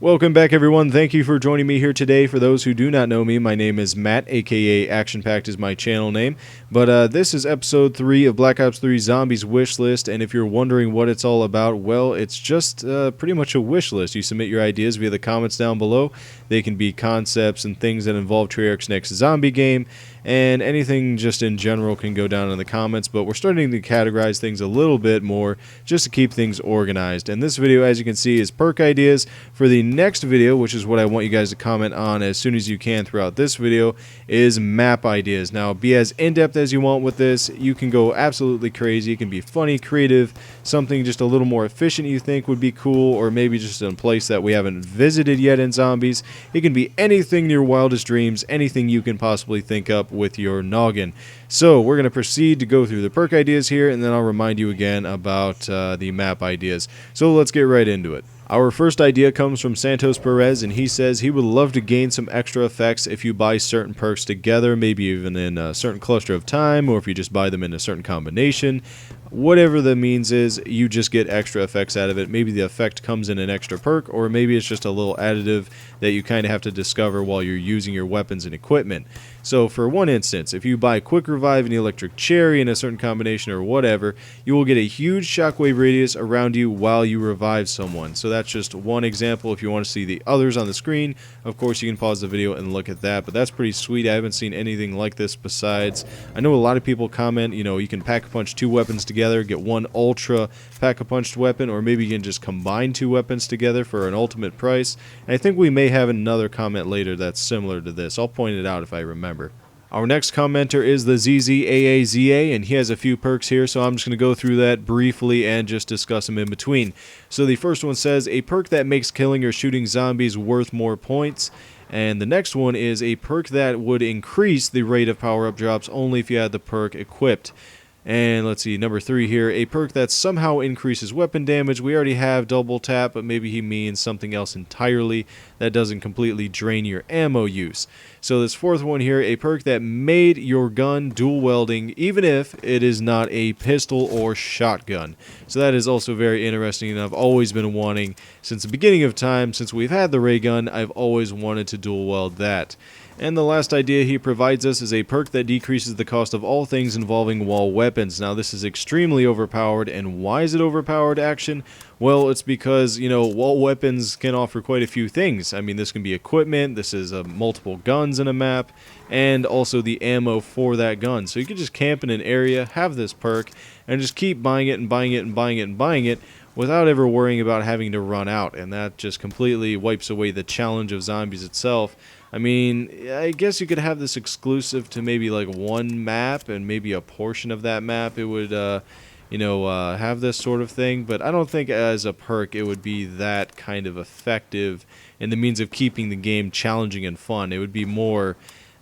Welcome back, everyone. Thank you for joining me here today. For those who do not know me, my name is Matt, aka ActionPacked is my channel name. But this is episode 3 of Black Ops 3 Zombies Wishlist, and if you're wondering what it's all about, well, it's just pretty much a wish list. You submit your ideas via the comments down below. They can be concepts and things that involve Treyarch's next zombie game, and anything just in general can go down in the comments, but we're starting to categorize things a little bit more just to keep things organized. And this video, as you can see, is perk ideas. For the next video, which is what I want you guys to comment on as soon as you can throughout this video, is map ideas. Now, be as in-depth as you want with this. You can go absolutely crazy. It can be funny, creative, something just a little more efficient you think would be cool, or maybe just in a place that we haven't visited yet in zombies. It can be anything in your wildest dreams, anything you can possibly think up with your noggin. So we're going to proceed to go through the perk ideas here, and then I'll remind you again about the map ideas. So let's get right into it. Our first idea comes from Santos Perez, and he says he would love to gain some extra effects if you buy certain perks together, maybe even in a certain cluster of time, or if you just buy them in a certain combination. Whatever the means is, you just get extra effects out of it. Maybe the effect comes in an extra perk, or maybe it's just a little additive that you kind of have to discover while you're using your weapons and equipment. So for one instance, if you buy Quick Revive and the Electric Cherry in a certain combination or whatever, you will get a huge shockwave radius around you while you revive someone. So that's just one example. If you want to see the others on the screen, of course you can pause the video and look at that, but that's pretty sweet. I haven't seen anything like this besides. I know a lot of people comment, you can pack-a-punch 2 weapons together, get one ultra pack-a-punched weapon, or maybe you can just combine 2 weapons together for an ultimate price. And I think we may have another comment later that's similar to this. I'll point it out if I remember. Our next commenter is the ZZAAZA, and he has a few perks here, so I'm just going to go through that briefly and just discuss them in between. So the first one says, a perk that makes killing or shooting zombies worth more points. And the next one is a perk that would increase the rate of power-up drops only if you had the perk equipped. And let's see, number 3 here, a perk that somehow increases weapon damage. We already have double tap, but maybe he means something else entirely that doesn't completely drain your ammo use. So this 4th one here, a perk that made your gun dual welding, even if it is not a pistol or shotgun. So that is also very interesting, and I've always been wanting, since the beginning of time, since we've had the ray gun, I've always wanted to dual weld that. And the last idea he provides us is a perk that decreases the cost of all things involving wall weapons. Now, this is extremely overpowered, and why is it overpowered, Action? Well, it's because, wall weapons can offer quite a few things. I mean, this can be equipment, this is multiple guns in a map, and also the ammo for that gun. So you could just camp in an area, have this perk, and just keep buying it and buying it and buying it and buying it without ever worrying about having to run out. And that just completely wipes away the challenge of zombies itself. I mean, I guess you could have this exclusive to maybe like one map, and maybe a portion of that map it would, have this sort of thing. But I don't think as a perk it would be that kind of effective in the means of keeping the game challenging and fun. It would be more,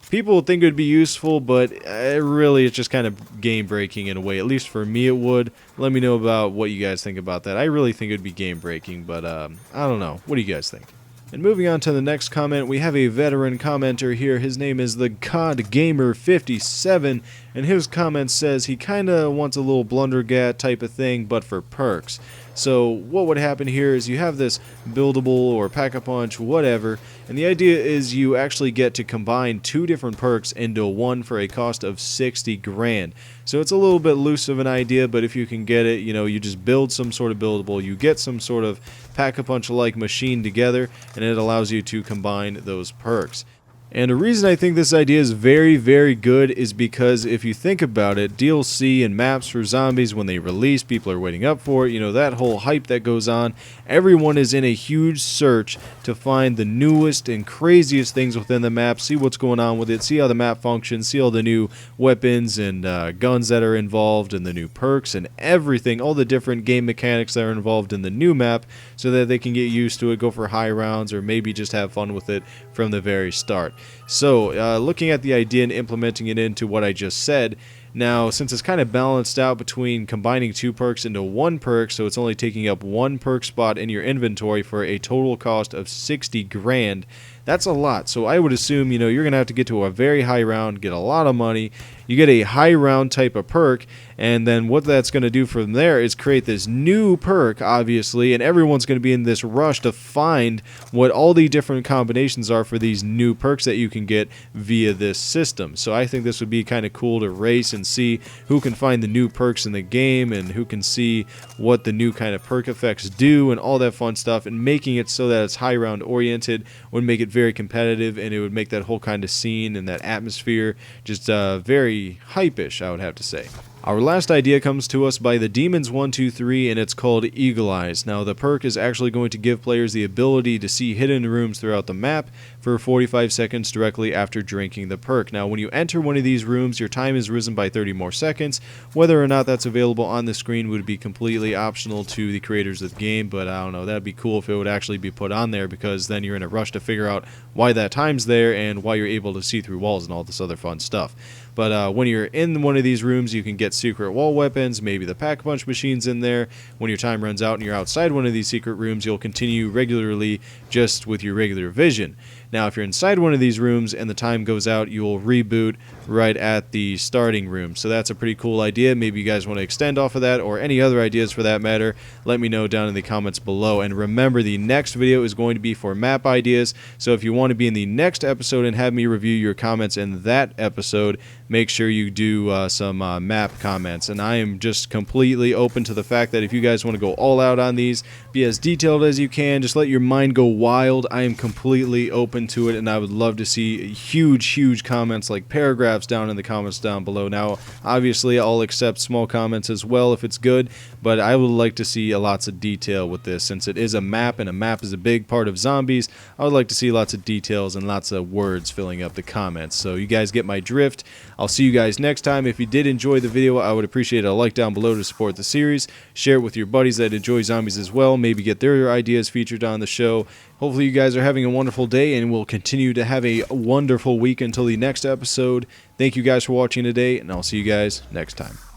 people would think it would be useful, but really it's just kind of game breaking in a way. At least for me it would. Let me know about what you guys think about that. I really think it would be game breaking, but I don't know. What do you guys think? And moving on to the next comment, we have a veteran commenter here. His name is the Cod Gamer 57, and his comment says he kind of wants a little blundergat type of thing, but for perks. So what would happen here is you have this buildable or pack-a-punch, whatever, and the idea is you actually get to combine 2 different perks into one for a cost of 60 grand. So it's a little bit loose of an idea, but if you can get it, you just build some sort of buildable, you get some sort of pack-a-punch-like machine together, and it allows you to combine those perks. And the reason I think this idea is very, very good is because if you think about it, DLC and maps for zombies, when they release, people are waiting up for it, that whole hype that goes on. Everyone is in a huge search to find the newest and craziest things within the map, see what's going on with it, see how the map functions, see all the new weapons and guns that are involved, and the new perks and everything, all the different game mechanics that are involved in the new map, so that they can get used to it, go for high rounds, or maybe just have fun with it from the very start. So, looking at the idea and implementing it into what I just said, now, since it's kind of balanced out between combining 2 perks into 1 perk, so it's only taking up 1 perk spot in your inventory for a total cost of 60 grand, That's a lot. So I would assume, you're going to have to get to a very high round, get a lot of money. You get a high round type of perk, and then what that's going to do from there is create this new perk, obviously, and everyone's going to be in this rush to find what all the different combinations are for these new perks that you can get via this system. So I think this would be kind of cool to race and see who can find the new perks in the game and who can see what the new kind of perk effects do and all that fun stuff, and making it so that it's high round oriented would make it very competitive, and it would make that whole kind of scene and that atmosphere just very hype-ish, I would have to say. Our last idea comes to us by the Demons123, and it's called Eagle Eyes. Now, the perk is actually going to give players the ability to see hidden rooms throughout the map for 45 seconds directly after drinking the perk. Now, when you enter one of these rooms, your time is risen by 30 more seconds. Whether or not that's available on the screen would be completely optional to the creators of the game, but I don't know, that'd be cool if it would actually be put on there, because then you're in a rush to figure out why that time's there and why you're able to see through walls and all this other fun stuff. But when you're in one of these rooms, you can get secret wall weapons, maybe the pack-a-punch machines in there. When your time runs out and you're outside one of these secret rooms, you'll continue regularly just with your regular vision. Now, if you're inside one of these rooms and the time goes out, you will reboot right at the starting room. So that's a pretty cool idea. Maybe you guys want to extend off of that, or any other ideas for that matter. Let me know down in the comments below. And remember, the next video is going to be for map ideas. So if you want to be in the next episode and have me review your comments in that episode, make sure you do some map comments. And I am just completely open to the fact that if you guys want to go all out on these, be as detailed as you can, just let your mind go wild, I am completely open to it, and I would love to see huge comments, like paragraphs down in the comments down below. Now, obviously, I'll accept small comments as well if it's good, but I would like to see lots of detail with this. Since it is a map, and a map is a big part of zombies, I would like to see lots of details and lots of words filling up the comments. So you guys get my drift. I'll see you guys next time. If you did enjoy the video, I would appreciate a like down below to support the series. Share it with your buddies that enjoy zombies as well. Maybe get their ideas featured on the show. Hopefully you guys are having a wonderful day, and we'll continue to have a wonderful week until the next episode. Thank you guys for watching today, and I'll see you guys next time.